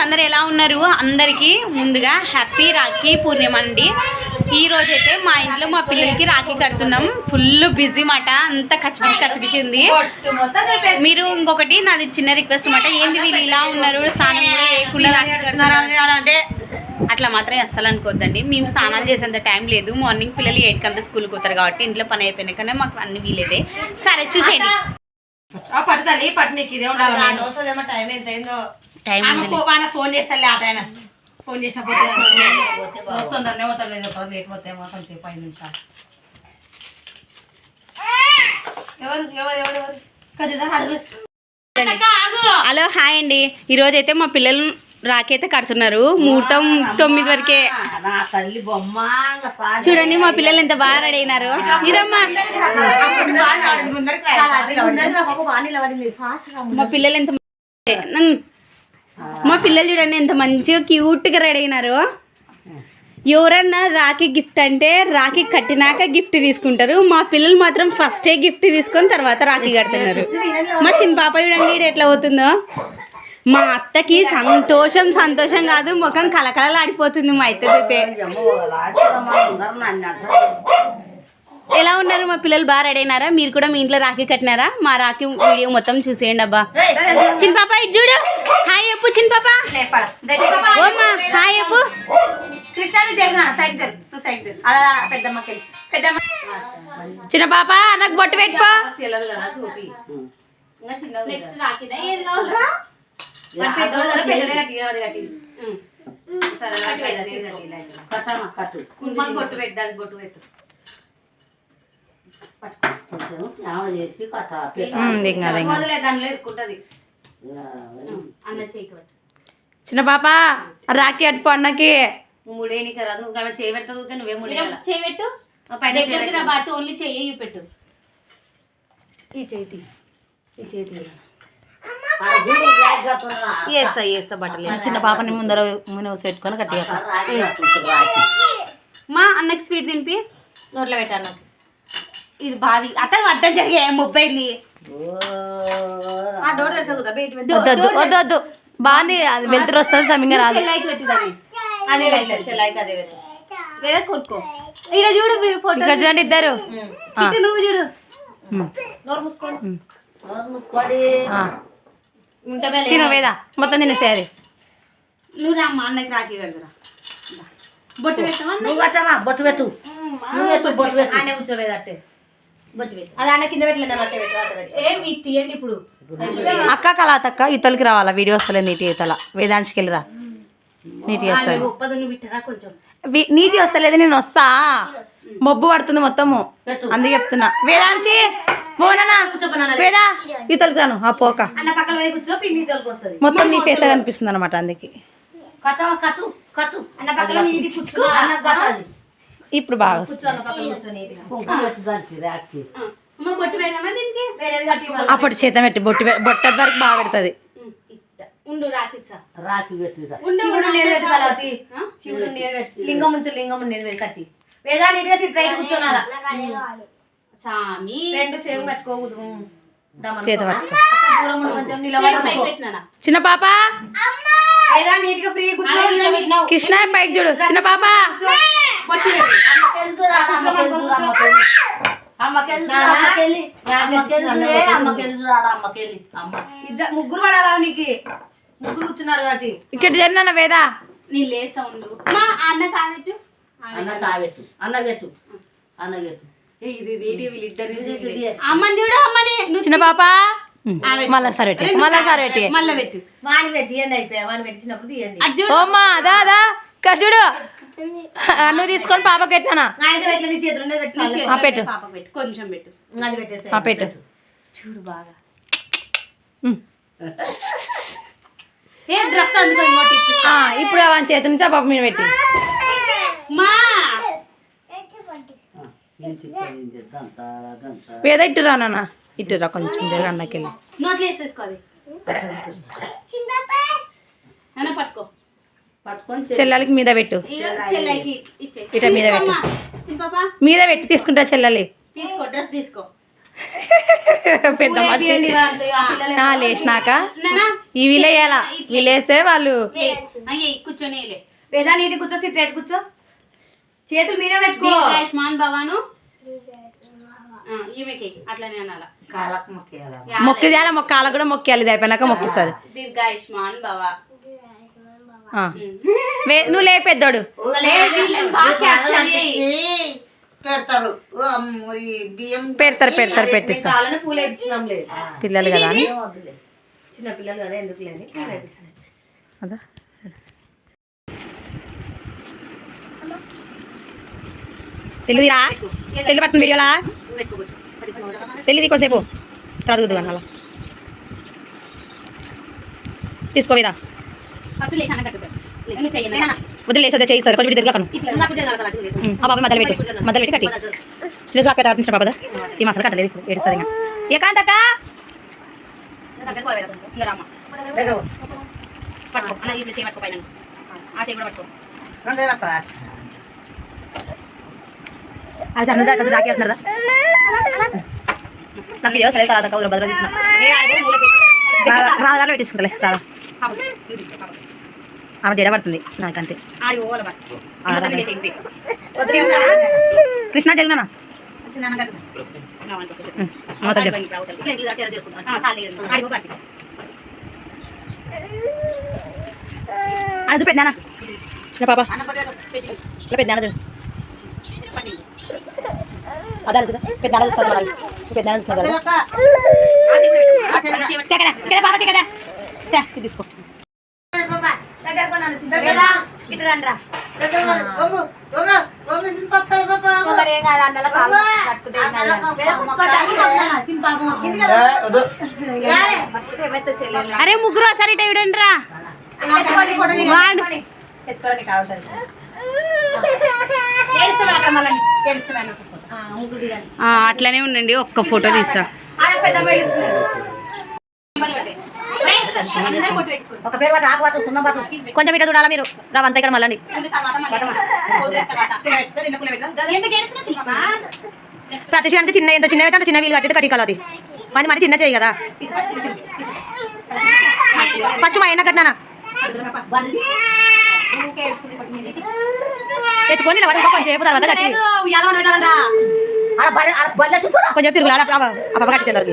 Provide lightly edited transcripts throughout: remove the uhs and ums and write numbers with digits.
అందరు ఎలా ఉన్నారు? అందరికీ ముందుగా హ్యాపీ రాఖీ పూర్ణిమ అండి. ఈ రోజైతే మా ఇంట్లో మా పిల్లలకి రాఖీ కడుతున్నాం. ఫుల్ బిజీ మాట, అంతా కచ్చిపిచ్చి ఉంది. మీరు ఇంకొకటి నాది చిన్న రిక్వెస్ట్ మాట, ఏంది వీళ్ళు ఇలా ఉన్నారు స్నానం కూడా చేయకుండా రాఖీ కడుతున్నారు అంటే అట్లా మాత్రం అస్సలు అనుకోవద్దండి. మేము స్నానాలు చేసేంత టైం లేదు. మార్నింగ్ పిల్లలు 8కి అంతా స్కూల్కి పోతారు కాబట్టి ఇంట్లో పని అయిపోయినాయి కానీ మాకు అన్ని వీలేదే. సరే చూసేయండి. పడుతుంది పట్నీకి ఇదే ఉండాలి. టైం ఎంత అయిందో ఫోన్ చేస్తాలే ఆట ఆయన ఫోన్ చేసిన తొందరనే పోతాం లేట్ పోతేమో కొంచెం 5 నిమిషాలు. హలో హాయ్ అండి. ఈరోజైతే మా పిల్లలు రాఖీ అయితే కడుతున్నారు. ముహూర్తం 9 వరకే. చూడండి మా పిల్లలు ఎంత బాగా రెడీ అయినారు. ఇదమ్మా మా పిల్లలు చూడండి ఎంత మంచిగా క్యూట్గా రెడీ అయినారు. ఎవరన్నా రాఖీ గిఫ్ట్ అంటే రాఖీ కట్టినాక గిఫ్ట్ తీసుకుంటారు. మా పిల్లలు మాత్రం ఫస్టే గిఫ్ట్ తీసుకొని తర్వాత రాఖీ కడుతున్నారు. మా చిన్న పాప చూడండి ఎట్లా అవుతుందో. మా అత్తకి సంతోషం కాదు, ముఖం కలకలలాడిపోతుంది. మా అత్తదైతే ఎలా ఉన్నారు మా పిల్లలు? బాగా రెడీ అయినారా? మీరు కూడా మీ ఇంట్లో రాఖీ కట్టినారా? మా రాఖీ వీడియో మొత్తం చూసేయండి. అబ్బా చిన్న పాప ఇటు చూడు, హాయ్ చెప్పు. చిన్న పాప ఓమ్మా హాయ్ చెప్పు. చిన్న పాప నాకు బొట్టు పెట్టుకో. చిన్న పాప రాఖీ అట్టుకో అన్నకి. ముడేనికి రాదు, నువ్వు చేయబెడతా నువ్వే చేయబెట్టు. ఓన్లీ చెయ్యి పెట్టు. ఈ చేతి బట్టలు చిన్న పాపని ముందర మునోసి పెట్టుకొని గట్టిగా మా అన్నకి స్వీట్ తినిపి నోట్లో పెట్టాను. ఇది బాది అతను అడ్డం జరిగే ముప్పైంది. వద్దు బాగుంది, అది వెళ్తురు వస్తుంది సమయంగా రాదు. లేదా కొనుక్కో. ఇక్కడ చూడు ఫోటో చూడండి ఇద్దరు. నువ్వు చూడు. తిను వేదా మొత్తం తినేసే. అది నువ్వు రా మా అన్నకి రాఖీ కడతారా. బొట్టు పెట్టావా? నువ్వు కట్టమా బొట్టు పెట్టు. ఆయన కూర్చోవేదట్టే బొట్టు పెట్టు. అది అన్న కింద పెట్టలేదు. ఏమి తీయండి ఇప్పుడు. అక్క కళాతక్క ఇతలకి రావాలా? వీడియో వస్తలేదు నీటి ఇతల. వేదాంశకి వెళ్ళిరా, నీటి వస్తుంది. కొంచెం నీటి వస్తలేదు, నేను వస్తా. మబ్బు పడుతుంది మొత్తము, అందుకే చెప్తున్నా. వేదాంశి పోనా వేదా ఇతలకి రాను. ఆ పోక మొత్తం నీ ఫేస్ కనిపిస్తుంది అనమాట. అందుకే ఇప్పుడు బాగా అప్పుడు చేత పెట్టి బొట్ట వరకు బాగా పెడుతుంది. లింగం ఉండేది కట్టి వేదా నీట్గా రైట్ కూర్చోనాలా. రెండు సేమ్ కట్టుకోకూడదు. చేత పట్టుకో. చిన్న పాప కృష్ణ పైకి చూడు. చిన్న పాప ముగ్గురు పడాలా? నీకు ముగ్గురు కూర్చున్నారు కాబట్టి ఇక్కడ జరిగిన వేదా నీ లేసా ఉండు. మా అన్న కావెట్టు అన్నగెట్టు. ఇది రేడియో వీళ్ళిద్దరు. అమ్మని చూడు. అమ్మని చిన్న పాప మళ్ళా సరే మళ్ళా సరే మళ్ళీ పెట్టు. వాని పెట్టి అయిపోయా. వాని పెట్టినప్పుడు తీయండి. ఓమ్మా అదా అదా చూడు. నువ్వు తీసుకొని పాపకి పెట్టానా? పెట్టు కొంచెం పెట్టు. పెట్టు చూడు బాగా. ఏ డ్రెస్ అందుకో. ఇప్పుడు అవన్నీ చేతి నుంచి ఆ పాప మీద పెట్టి మా వేద ఇట్టురా నాన్న, ఇట్టురా కొంచెం జరగ అన్నకెళ్ళి. నోట్లో వేసేసుకోవాలి. పట్టుకో. చెల్లెలకి మీద పెట్టు. ఇట మీద పెట్టు. మీద పెట్టి తీసుకుంటా చెల్లెలి. తీసుకో డ్రెస్ తీసుకో. పెద్ద మనిషి లేచినాక ఇవి లేయాలా వీలేస్తే వాళ్ళు కూర్చొని వేదా నీటి కూర్చో సిట్ కూర్చో చేతులు మీరే పెట్టుకో ఆయుష్మాన్ భవాను ఈమెకి అట్లనే అనాలా మొక్కి చేయాలి మొక్కాలకు కూడా మొక్కేయాలి ఇది అయిపోయినాక మొక్కిస్తారు దీర్ఘాయుష్మాన్ భవ నువ్వు లే పెద్దోడు పెడతారు బియ్యం పెడతారు పెట్టిస్తా కాళ్ళని పూలు వేయించినాం లేదు పిల్లలు కదా అని చిన్న పిల్లలు కదా ఎందుకు లేని పూలు వేయించినాం అదా తెలుగుదిరా తెలుగు పట్టిన వీడియోలా తెలుగుది కొంచెంసేపు తర్వాత కుదుగా అలా తీసుకోవేదా ఫస్ట్ లేచి అన్నట్టు నువ్వు చెయ్యి వదిలేసి చేయి సార్ కొంచెం తిరగకను ఆ బాబు మధ్యలో పెట్టి కట్టి చూసి అక్కడ ఆర్పించిన బాబా ఈ మసాలా కట్టలేదు ఇప్పుడు ఏడుస్తుంది ఇంకా ఏ కాంతక్క పట్టుకో అలా ఇది చేయి పట్టుకో పైన ఆ చేయి కూడా పట్టుకో అది అన్న అక్కడ రాకి అంటున్నారా నాకు వీడియో సరే కాదా కౌలు భద్ర తీసుకున్నా రాదా పెట్టించుకుంటలే రాదా ఆమె జడ పడుతుంది నాకంతే ఆడి ఓల కృష్ణ జరిగినా అది పెట్టినా పాప పెద్ద అదే పెద్ద చూస్తారు పెద్ద చూస్తున్నారు కదా తీసుకో అరే ముగ్గురు ఒకసారి ఇట ఇవ్వండి రా అట్లనే ఉండండి ఒక్క ఫోటో తీస్తా కొంచెం ఇట్లా చూడాలా మీరు రావంతా ఇక్కడ మళ్ళీ ప్రతిష్ఠానికి చిన్న ఎంత చిన్న అయితే అంత చిన్న వీలు కట్టి కట్టికాలి అది మరి మరి చిన్న చేయి కదా ఫస్ట్ మా అయినా కట్టినా ఎత్తుకొని ఇలా కొంచెం సేపు తర్వాత కట్టి కొంచెం తిరుగు అప్ప కట్టించారు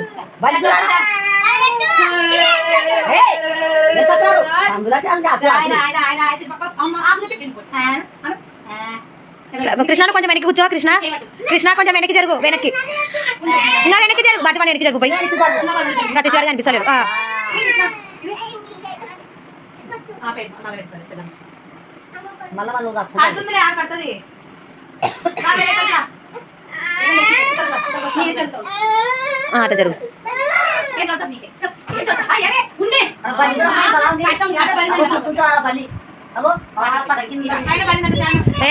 కృష్ణ కొంచెం వెనక్కి కూర్చో కృష్ణ కృష్ణ కొంచెం వెనక్కి జరుగు వెనక్కి ఇంకా వెనక్కి జరుగు బట్టి వెనక్కి జరుగు పోయి ప్రతిసారి కనిపిస్తలేడు అట్లా జరుగు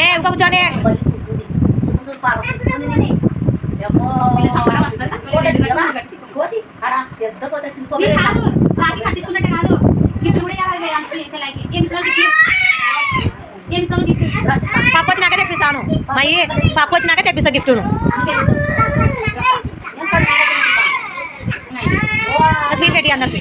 ఇంకా కూర్చోండి పప్పు వచ్చినాక తెప్పిస్తాను మయ్యి పప్పు వచ్చినాక తెప్పిస్తా గిఫ్ట్ స్వీట్ పెట్టి అందరికి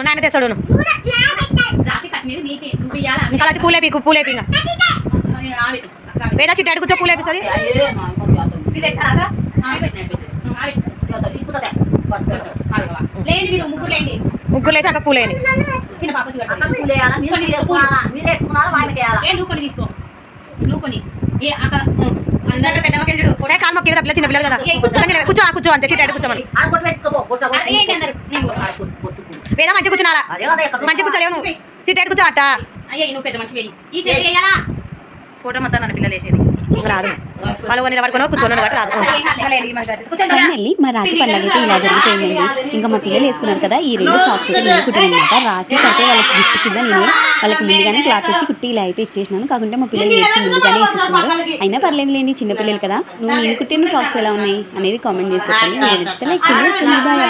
నాయన తెస్తాడు ఇంకా పూలేపి ఇంకా వేదా చిట్టాడు కూర్చో పూలేపిస్తుంది ముగ్గురు లేచి అక్క పూలేని చిన్న పాప కాలు మొక్కి పిల్ల చిన్న పిల్లలు కదా కూర్చో అంతే చిట్టాడు కూర్చోమని వేదా మంచి కూర్చున్నారా మంచి కూర్చోలేవు నువ్వు చిట్టాడు కూర్చో అట్ట అయ్యా నువ్వు పెద్ద మంచి ఈ చేతి ఫోటో మొత్తం నన్ను పిల్లలు వేసేది రాదు వాళ్ళు కొన్ని పడుకుని కూర్చోను కాబట్టి రాదు ఫైనల్లీ మా రాఖీ పండుగ అయితే ఇలా జరిగిపోయిందండి. ఇంకా మా పిల్లలు వేసుకున్నారు కదా ఈ 2 సాక్స్ అయితే నేను కుట్టినమాట. రాఖీ అయితే వాళ్ళకి గిఫ్ట్ కింద నేను వాళ్ళకి ముందుగానే క్లాత్ వచ్చి కుట్టి ఇలా అయితే ఇచ్చేసినాను. కాకుంటే మా పిల్లలు నేర్చి ముందుగానే వేసేస్తున్నారు. అయినా పర్లేదు లేండి, చిన్నపిల్లలు కదా. నేను కుట్టిన ఫ్రాక్స్ ఎలా ఉన్నాయి అనేది కామెంట్ చేసి చెప్పండి. నచ్చితే లైక్ చేయండి. బాయ్.